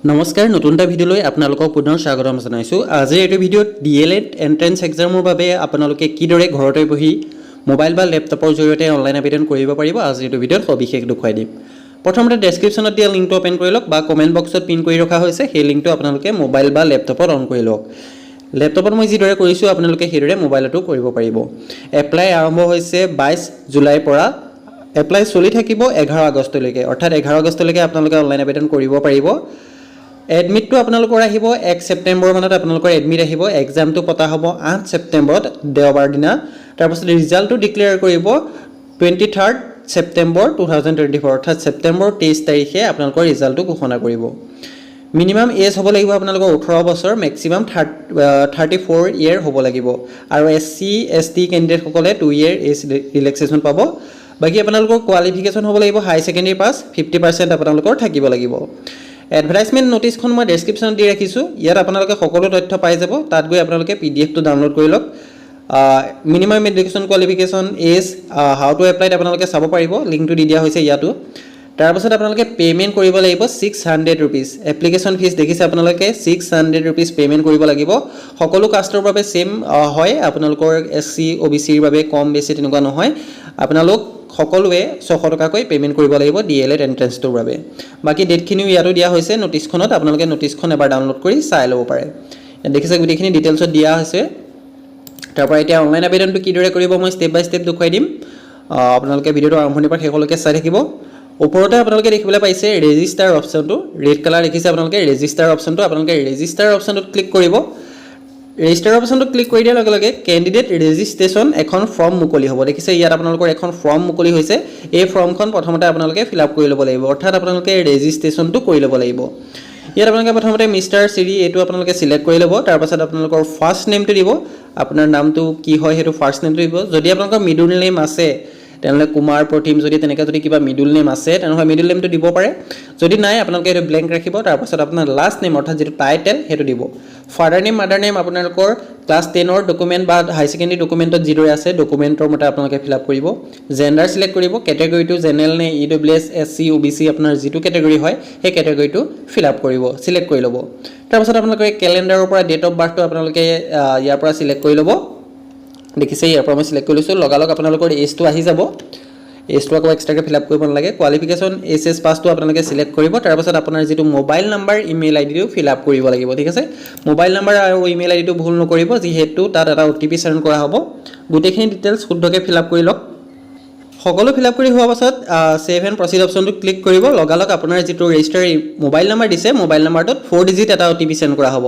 নমস্কাৰ নতুন এটা ভিডিঅ'লৈ আপোনালোকক পুনৰ স্বাগতম জনাইছোঁ। আজিৰ এইটো ভিডিঅ'ত DLED এন্ট্ৰেন্স এক্সামৰ বাবে আপোনালোকে কিদৰে ঘৰতে বহি মোবাইল বা লেপটপৰ জৰিয়তে অনলাইন আবেদন কৰিব পাৰিব আজিৰ এইটো ভিডিঅ'ত সবিশেষ দেখুৱাই দিম। প্ৰথমতে ডেছক্ৰিপশ্যনত দিয়া লিংকটো ওপেন কৰি লওক বা কমেণ্ট বক্সত পিন কৰি ৰখা হৈছে, সেই লিংকটো আপোনালোকে মোবাইল বা লেপটপত অন কৰি লওক। লেপটপত মই যিদৰে কৰিছোঁ আপোনালোকে সেইদৰে মোবাইলতো কৰিব পাৰিব। এপ্লাই আৰম্ভ হৈছে 22 জুলাইৰ পৰা। এপ্লাই চলি থাকিব 11 আগষ্টলৈকে, অৰ্থাৎ 11 আগষ্টলৈকে আপোনালোকে অনলাইন আবেদন কৰিব পাৰিব। এডমিটটো আপোনালোকৰ আহিব 1 ছেপ্টেম্বৰ মানত আপোনালোকৰ এডমিট আহিব। এক্সামটো পতা হ'ব 8 ছেপ্টেম্বৰত দেওবাৰ দিনা। তাৰপিছত ৰিজাল্টটো ডিক্লেয়াৰ কৰিব 23 ছেপ্টেম্বৰ 2024, অৰ্থাৎ ছেপ্টেম্বৰ 23 তাৰিখে আপোনালোকৰ ৰিজাল্টটো ঘোষণা কৰিব। মিনিমাম এজ হ'ব লাগিব আপোনালোকৰ 18 বছৰ, মেক্সিমাম 34 ইয়েৰ হ'ব লাগিব। আৰু SC ST কেণ্ডিডেটসকলে 2 ইয়েৰ এজ ৰিলেক্সেশ্যন পাব। বাকী আপোনালোকৰ কোৱালিফিকেশ্যন হ'ব লাগিব হাই ছেকেণ্ডেৰী পাছ, 50% আপোনালোকৰ থাকিব লাগিব। এডভাৰটাইজমেণ্ট ন'টিছখন মই ডেছক্ৰিপশ্যনত দি ৰাখিছোঁ, ইয়াত আপোনালোকে সকলো তথ্য পাই যাব। তাত গৈ আপোনালোকে PDF-টো ডাউনলোড কৰি লওক। Minimum education qualification, age, how to এপ্লাইত আপোনালোকে চাব পাৰিব, লিংকটো দি দিয়া হৈছে ইয়াতো। তাৰপাছত আপোনালোকে পে'মেণ্ট কৰিব লাগিব 600 ৰুপিজ। এপ্লিকেশ্যন ফিজ দেখিছে আপোনালোকে 600 ৰুপিজ পে'মেণ্ট কৰিব লাগিব। সকলো কাষ্টৰ বাবে ছেইম হয়, আপোনালোকৰ SC OBCৰ বাবে কম বেছি তেনেকুৱা নহয়। আপোনালোক সকলোৱে 600 টকাকৈ পে'মেণ্ট কৰিব লাগিব DLED এণ্ট্ৰেন্সটোৰ বাবে। বাকী ডেটখিনিও ইয়াতো দিয়া হৈছে ন'টিছখনত, আপোনালোকে ন'টিছখন এবাৰ ডাউনলোড কৰি চাই ল'ব পাৰে। দেখিছে গোটেইখিনি ডিটেইলছত দিয়া হৈছে। তাৰপৰা এতিয়া অনলাইন আবেদনটো কিদৰে কৰিব মই ষ্টেপ বাই ষ্টেপ দেখুৱাই দিম। আপোনালোকে ভিডিঅ'টো আৰম্ভণিৰ পৰা শেষলৈকে চাই থাকিব। ওপৰতে আপোনালোকে দেখিবলৈ পাইছে ৰেজিষ্টাৰ অপশ্যনটো, ৰেড কালাৰ দেখিছে আপোনালোকে ৰেজিষ্টাৰ অপশ্যনটো। আপোনালোকে ৰেজিষ্টাৰ অপশ্যনটোত ক্লিক কৰিব। ৰেজিষ্টাৰ অপশ্যনটো ক্লিক কৰি দিয়াৰ লগে লগে কেণ্ডিডেট ৰেজিষ্ট্ৰেশ্যন এখন ফৰ্ম মুকলি হ'ব। দেখিছে ইয়াত আপোনালোকৰ এখন ফৰ্ম মুকলি হৈছে। এই ফৰ্মখন প্ৰথমতে আপোনালোকে ফিল আপ কৰি ল'ব লাগিব, অৰ্থাৎ আপোনালোকে ৰেজিষ্ট্ৰেশ্যনটো কৰি ল'ব লাগিব। ইয়াত আপোনালোকে প্ৰথমতে মিষ্টাৰ চিৰি এইটো আপোনালোকে চিলেক্ট কৰি ল'ব। তাৰপাছত আপোনালোকৰ ফাৰ্ষ্ট নেমটো দিব, আপোনাৰ নামটো কি হয় সেইটো ফাৰ্ষ্ট নেমটো দিব। যদি আপোনালোকৰ মিডল নেম আছে তেনেহ'লে কুমাৰ প্ৰতিম, যদি তেনেকৈ যদি কিবা মিডল নেম আছে তেনেহ'লে মিডল নেমটো দিব পাৰে। যদি নাই আপোনালোকে এইটো ব্লেংক ৰাখিব। তাৰপাছত আপোনাৰ লাষ্ট নেম অৰ্থাৎ যিটো টাইটেল সেইটো দিব। ফাদাৰ নেম মাদাৰ নেম আপোনালোকৰ ক্লাছ 10ৰ ডকুমেণ্ট বা হাই ছেকেণ্ডেৰী ডকুমেণ্টত যিদৰে আছে ডকুমেণ্টৰ মতে আপোনালোকে ফিল আপ কৰিব। জেণ্ডাৰ চিলেক্ট কৰিব, কেটেগৰীটো জেনেৰেল নে EWS SC OBC আপোনাৰ যিটো কেটেগৰী হয় সেই কেটেগৰীটো ফিল আপ কৰিব, চিলেক্ট কৰি ল'ব। তাৰপাছত আপোনালোকে কেলেণ্ডাৰৰ পৰা ডেট অফ বাৰ্থটো আপোনালোকে ইয়াৰ পৰা চিলেক্ট কৰি ল'ব। দেখিছে ইয়াৰ পৰা মই চিলেক্ট কৰি লৈছোঁ। লগালগ আপোনালোকৰ এজটো আহি যাব। এজটো আকৌ এক্সট্ৰাকৈ ফিল আপ কৰিব নালাগে। কোৱালিফিকেশ্যন SS পাছটো আপোনালোকে চিলেক্ট কৰিব। তাৰপাছত আপোনাৰ যিটো মোবাইল নাম্বাৰ ইমেইল আইডিটো ফিল আপ কৰিব লাগিব। ঠিক আছে, মোবাইল নাম্বাৰ আৰু ইমেইল আইডিটো ভুল নকৰিব, যিহেতু তাত এটা OTP চেণ্ড কৰা হ'ব। গোটেইখিনি ডিটেইলছ শুদ্ধকৈ ফিল আপ কৰি লওক। সকলো ফিল আপ কৰি হোৱাৰ পাছত ছেভ এণ্ড প্ৰচিড অপশ্যনটো ক্লিক কৰিব। লগালগ আপোনাৰ যিটো ৰেজিষ্টাৰ মোবাইল নাম্বাৰ দিছে মোবাইল নাম্বাৰটোত 4 ডিজিট এটা OTP চেণ্ড কৰা হ'ব।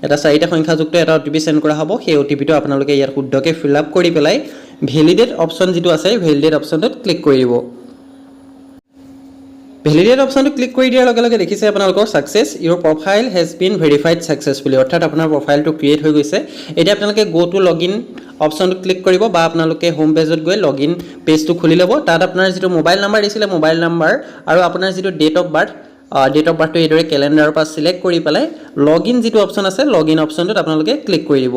এটা 4টা সংখ্যাযুক্ত এটা OTP চেণ্ড কৰা হ'ব। সেই OTPটো আপোনালোকে ইয়াত শুদ্ধকৈ ফিল আপ কৰি পেলাই ভেলিডেট অপশ্যন যিটো আছে ভেলিডেট অপশ্যনটোত ক্লিক কৰি দিব। ভেলিডেট অপশ্যনটো ক্লিক কৰি দিয়াৰ লগে লগে দেখিছে আপোনালোকৰ success, Euro profile has been verified successfully, অৰ্থাৎ আপোনাৰ প্ৰফাইলটো ক্ৰিয়েট হৈ গৈছে। এতিয়া আপোনালোকে গো টু লগইন অপশ্যনটো ক্লিক কৰিব বা আপোনালোকে হোম পেজত গৈ লগইন পেজটো খুলি ল'ব। তাত আপোনাৰ যিটো মোবাইল নাম্বাৰ দিছিলে মোবাইল নাম্বাৰ আৰু আপোনাৰ যিটো ডেট অফ বাৰ্থটো এইদৰে কেলেণ্ডাৰৰ পৰা চিলেক্ট কৰি পেলাই লগইন যিটো অপশ্যন আছে লগইন অপশ্যনটোত আপোনালোকে ক্লিক কৰি দিব।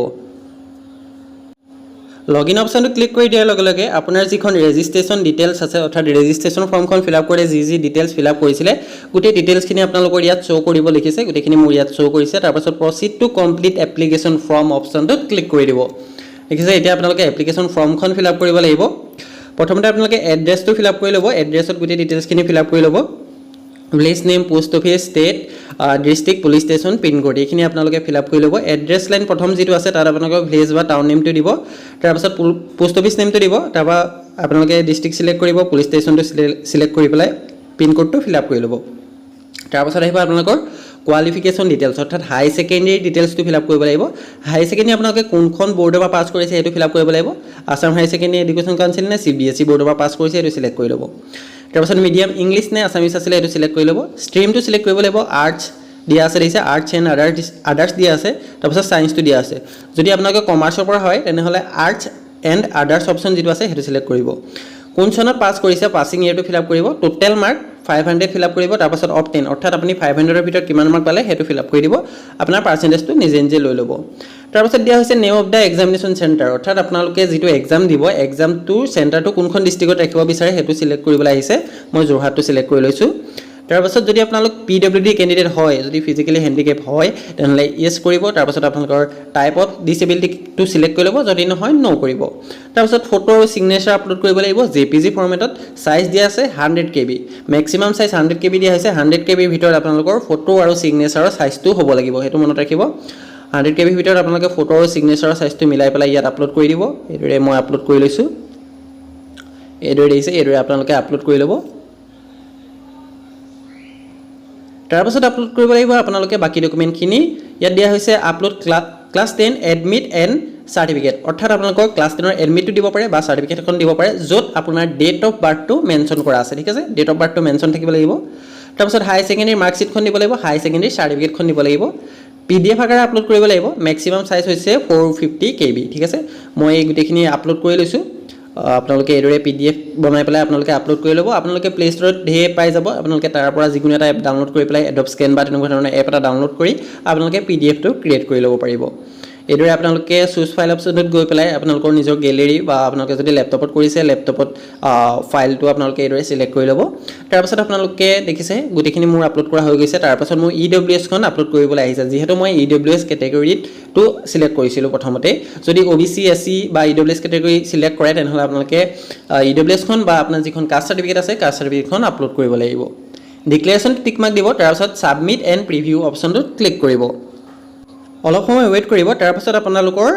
লগইন অপশ্যনটো ক্লিক কৰি দিয়াৰ লগে লগে আপোনাৰ যিখন ৰেজিষ্ট্ৰেশ্যন ডিটেইলছ আছে, অৰ্থাৎ ৰেজিষ্ট্ৰেশ্যন ফৰ্মখন ফিল আপ কৰি যি ডিটেইলছ ফিল আপ কৰিছিলে গোটেই ডিটেইলছখিনি আপোনালোকৰ ইয়াত শ্ব' কৰিব লিখিছে। গোটেইখিনি মোৰ ইয়াত শ্ব' কৰিছে। তাৰপাছত proceed to complete application form অপশ্যনটোত ক্লিক কৰি দিব। দেখিছে এতিয়া আপোনালোকে এপ্লিকেশ্যন ফৰ্মখন ফিল আপ কৰিব লাগিব। প্ৰথমতে আপোনালোকে এড্ৰেছটো ফিল আপ কৰি ল'ব। এড্ৰেছত গোটেই ডিটেইলছখিনি ফিল আপ কৰি ল'ব। Village name, post office, state, district, police station, pincode এইখিনি আপোনালোকে ফিল আপ কৰি ল'ব। এড্ৰেছ লাইন প্ৰথম যিটো আছে তাত আপোনালোকৰ ভিলেজ বা টাউন নেমটো দিব। তাৰপাছত পোষ্ট অফিচ নেমটো দিব। তাৰপৰা আপোনালোকে ডিষ্ট্ৰিক্ট চিলেক্ট কৰিব, পুলিচ ষ্টেচনটো চিলেক্ট কৰি পেলাই পিনক'ডটো ফিল আপ কৰি ল'ব। তাৰপাছত আহিব আপোনালোকৰ কোৱালিফিকেশ্যন ডিটেইলছ, অৰ্থাৎ হাই ছেকেণ্ডেৰী ডিটেইলছটো ফিল আপ কৰিব লাগিব। হাই ছেকেণ্ডেৰী আপোনালোকে কোনখন বৰ্ডৰ পৰা পাছ কৰিছে সেইটো ফিল আপ কৰিব লাগিব। আছাম হাই ছেকেণ্ডেৰী এডুকেশ্যন কাউন্সিল নে CBSE বৰ্ডৰ পৰা পাছ কৰিছে সেইটো চিলেক্ট কৰি ল'ব। তাৰপাছত মিডিয়াম ইংলিছ নে আছামিছ আছিলে সেইটো চিলেক্ট কৰি ল'ব। ষ্ট্ৰীমটো চিলেক্ট কৰিব লাগিব। আৰ্টছ দিয়া আছে, দেখিছে আৰ্টছ এণ্ড আদাৰ্ছ দিয়া আছে। তাৰপাছত ছায়েন্সটো দিয়া আছে। যদি আপোনালোকে কমাৰ্চৰ পৰা হয় তেনেহ'লে আৰ্টছ এণ্ড আদাৰ্ছ অপশ্যন যিটো আছে সেইটো চিলেক্ট কৰিব। কোন চনত পাছ কৰিছে পাছিং ইয়েৰটো ফিল আপ কৰিব। টোটেল মাৰ্ক 500 ফিল আপ কৰিব। তাৰপাছত অফ 10 অৰ্থাৎ আপুনি 500ৰ ভিতৰত কিমান মাৰ্ক পালে সেইটো ফিল আপ কৰি দিব। আপোনাৰ পাৰ্চেণ্টেজটো নিজে নিজে লৈ ল'ব। তাৰপাছত দিয়া হৈছে name of the examination centre, অৰ্থাৎ আপোনালোকে যিটো এক্সাম দিব এক্সামটোৰ চেণ্টাৰটো কোনখন ডিষ্ট্ৰিক্টত ৰাখিব বিচাৰে সেইটো চিলেক্ট কৰিবলৈ আহিছে। মই যোৰহাটটো চিলেক্ট কৰি লৈছোঁ। তাৰপাছত যদি আপোনালোক PWD কেণ্ডিডেট হয়, যদি ফিজিকেলি হেণ্ডিকেপ হয়, তেনেহ'লে য়েছ কৰিব। তাৰপাছত আপোনালোকৰ টাইপ অফ ডিচেবিলিটিটো চিলেক্ট কৰি ল'ব, যদি নহয় ন' কৰিব। তাৰপাছত ফটো আৰু ছিগনেচাৰ আপলোড কৰিব লাগিব JPG ফৰ্মেটত। চাইজ দিয়া আছে 100 KB, মেক্সিমাম চাইজ 100 KB দিয়া হৈছে। 100 KB ভিতৰত আপোনালোকৰ ফটো আৰু ছিগনেচাৰৰ চাইজটো হ'ব লাগিব, সেইটো মনত ৰাখিব। 100 KB ভিতৰত আপোনালোকে ফটো আৰু ছিগনেচাৰৰ চাইজটো মিলাই পেলাই ইয়াত আপলোড কৰি দিব। এইদৰে মই আপলোড কৰি লৈছোঁ, এইদৰে দিছে, এইদৰে আপোনালোকে আপলোড কৰি ল'ব। তাৰপাছত আপলোড কৰিব লাগিব আপোনালোকে বাকী ডকুমেণ্টখিনি। ইয়াত দিয়া হৈছে upload class 10 admit and certificate, অৰ্থাৎ আপোনালোকৰ ক্লাছ 10ৰ এডমিটটো দিব পাৰে বা চাৰ্টিফিকেট এখন দিব পাৰে, য'ত আপোনাৰ ডেট অফ বাৰ্থটো মেনশ্যন কৰা আছে, ঠিক আছে। ডেট অফ বাৰ্থটো মেনশ্যন থাকিব লাগিব। তাৰপাছত হাই ছেকেণ্ডেৰী মাৰ্কশ্বিটখন দিব লাগিব, হাই ছেকেণ্ডেৰী চাৰ্টিফিকেটখন দিব লাগিব। PDF আকাৰে আপলোড কৰিব লাগিব। মেক্সিমাম চাইজ হৈছে 450 KB, ঠিক আছে। মই এই গোটেইখিনি আপলোড কৰি লৈছোঁ। আপোনালোকে এইদৰে PDF বনাই পেলাই আপোনালোকে আপলোড কৰি ল'ব। আপোনালোকে প্লে ষ্টৰত ঢেৰ পাই যাব, আপোনালোকে তাৰ পৰা যিকোনো এটা এপ ডাউনলোড কৰি পেলাই এডব স্কেন বা তেনেকুৱা ধৰণৰ এপ এটা ডাউনলোড কৰি আপোনালোকে PDFটো ক্ৰিয়েট কৰি ল'ব পাৰিব। এইদৰে আপোনালোকে চুজ ফাইল অপশ্যনত গৈ পেলাই আপোনালোকৰ নিজৰ গেলেৰী বা আপোনালোকে যদি লেপটপত কৰিছে, লেপটপত ফাইলটো আপোনালোকে এইদৰে চিলেক্ট কৰি ল'ব। তাৰপাছত আপোনালোকে দেখিছে গোটেইখিনি মোৰ আপলোড কৰা হৈ গৈছে। তাৰপাছত মোৰ EWSখন আপলোড কৰিবলৈ আহিছে, যিহেতু মই EWS কেটেগৰীটো চিলেক্ট কৰিছিলোঁ প্ৰথমতে। যদি OBC SC বা EWS কেটেগৰী চিলেক্ট কৰে, তেনেহ'লে আপোনালোকে EWSখন বা আপোনাৰ যিখন কাষ্ট চাৰ্টিফিকেট আছে, কাষ্ট চাৰ্টিফিকেটখন আপলোড কৰিব লাগিব। ডিক্লেৰেশ্যনটো টিক মাৰ্ক দিব, তাৰপাছত ছাবমিট এণ্ড প্ৰিভিউ অপশ্যনটোত ক্লিক কৰিব। অলপ সময় ৱেইট কৰিব। তাৰপাছত আপোনালোকৰ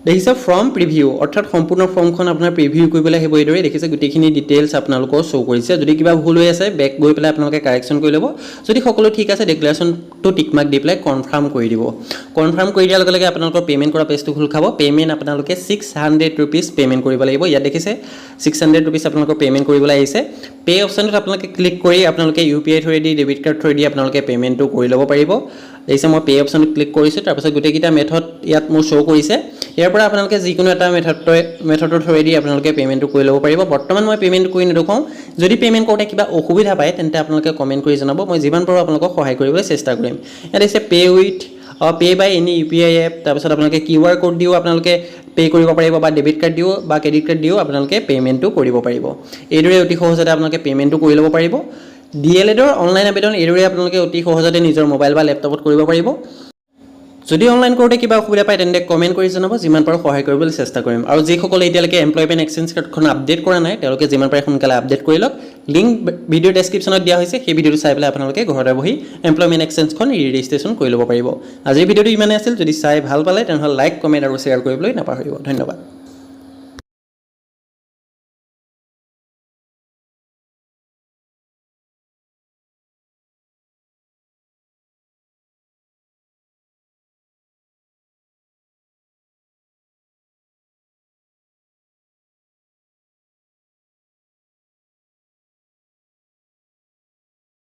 দেখিছে ফৰ্ম প্ৰিভিউ, অৰ্থাৎ সম্পূৰ্ণ ফৰ্মখন আপোনাৰ প্ৰিভিউ কৰিবলৈ আহিব। এইদৰে দেখিছে গোটেইখিনি ডিটেইলছ আপোনালোকৰ শ্ব' কৰিছে। যদি কিবা ভুল হৈ আছে, বেক গৈ পেলাই আপোনালোকে কাৰেকশ্যন কৰি ল'ব। যদি সকলো ঠিক আছে, ডিক্লেৰেশ্যনটো টিক মাৰ্ক দি পেলাই কনফাৰ্ম কৰি দিব। কনফাৰ্ম কৰি দিয়াৰ লগে লগে আপোনালোকৰ পে'মেণ্ট কৰা পেজটো খোল খাব। পে'মেণ্ট আপোনালোকে 600 ৰুপিজ পে'মেণ্ট কৰিব লাগিব। ইয়াত দেখিছে 600 ৰুপিজ আপোনালোকৰ পে'মেণ্ট কৰিবলৈ আহিছে। পে' অপশ্যনটোত আপোনালোকে ক্লিক কৰি আপোনালোকে UPI থ্ৰুৱেদি, ডেবিট কাৰ্ড থ্ৰুৱেদি আপোনালোকে পে'মেণ্টটো কৰি ল'ব পাৰিব। দেখিছে মই পে' অপশ্যনটোত ক্লিক কৰিছোঁ। তাৰপাছত গোটেইকেইটা মেথড ইয়াত মোৰ শ্ব' কৰিছে। ইয়াৰ পৰা আপোনালোকে যিকোনো এটা মেথডৰ থ্ৰুৱেদি আপোনালোকে পে'মেণ্টটো কৰি ল'ব পাৰিব। বৰ্তমান মই পে'মেণ্ট কৰি নেদেখাওঁ। যদি পে'মেণ্ট কৰোঁতে কিবা অসুবিধা পায়, তেন্তে আপোনালোকে কমেণ্ট কৰি জনাব, মই যিমান পাৰোঁ আপোনালোকক সহায় কৰিবলৈ চেষ্টা কৰিম। ইয়াত দিছে পে' বাই এনি UPI এপ। তাৰপিছত আপোনালোকে QR কোড দিও আপোনালোকে পে' কৰিব পাৰিব, বা ডেবিট কাৰ্ড দিও বা ক্ৰেডিট কাৰ্ড দিও আপোনালোকে পে'মেণ্টটো কৰিব পাৰিব। এইদৰে অতি সহজতে আপোনালোকে পে'মেণ্টটো কৰি ল'ব পাৰিব। DLEDৰ অনলাইন আবেদন এইদৰে আপোনালোকে অতি সহজতে নিজৰ মোবাইল বা লেপটপত কৰিব পাৰিব। যদি অনলাইন কৰোঁতে কিবা অসুবিধা পায়, তেন্তে কমেণ্ট কৰি জনাব, যিমান পাৰোঁ সহায় কৰিবলৈ চেষ্টা কৰিম। আৰু যিসকলে এতিয়ালৈকে এমপ্লয়মেণ্ট এক্সচেঞ্জ কাৰ্ডখন আপডেট কৰা নাই, তেওঁলোকে যিমান পাৰে সোনকালে আপডেট কৰি লওক। লিংক ভিডিঅ' ডেছক্ৰিপশ্যনত দিয়া হৈছে, সেই ভিডিঅ'টো চাই পেলাই আপোনালোকে ঘৰতে বহি এমপ্লয়মেণ্ট এক্সচেঞ্জখন ৰেজিষ্ট্ৰেশ্যন কৰি ল'ব পাৰিব। আজিৰ ভিডিঅ'টো ইমানেই আছিল। যদি চাই ভাল পালে, তেনেহ'লে লাইক, কমেণ্ট আৰু শ্বেয়াৰ কৰিবলৈ নাপাহৰিব। ধন্যবাদ।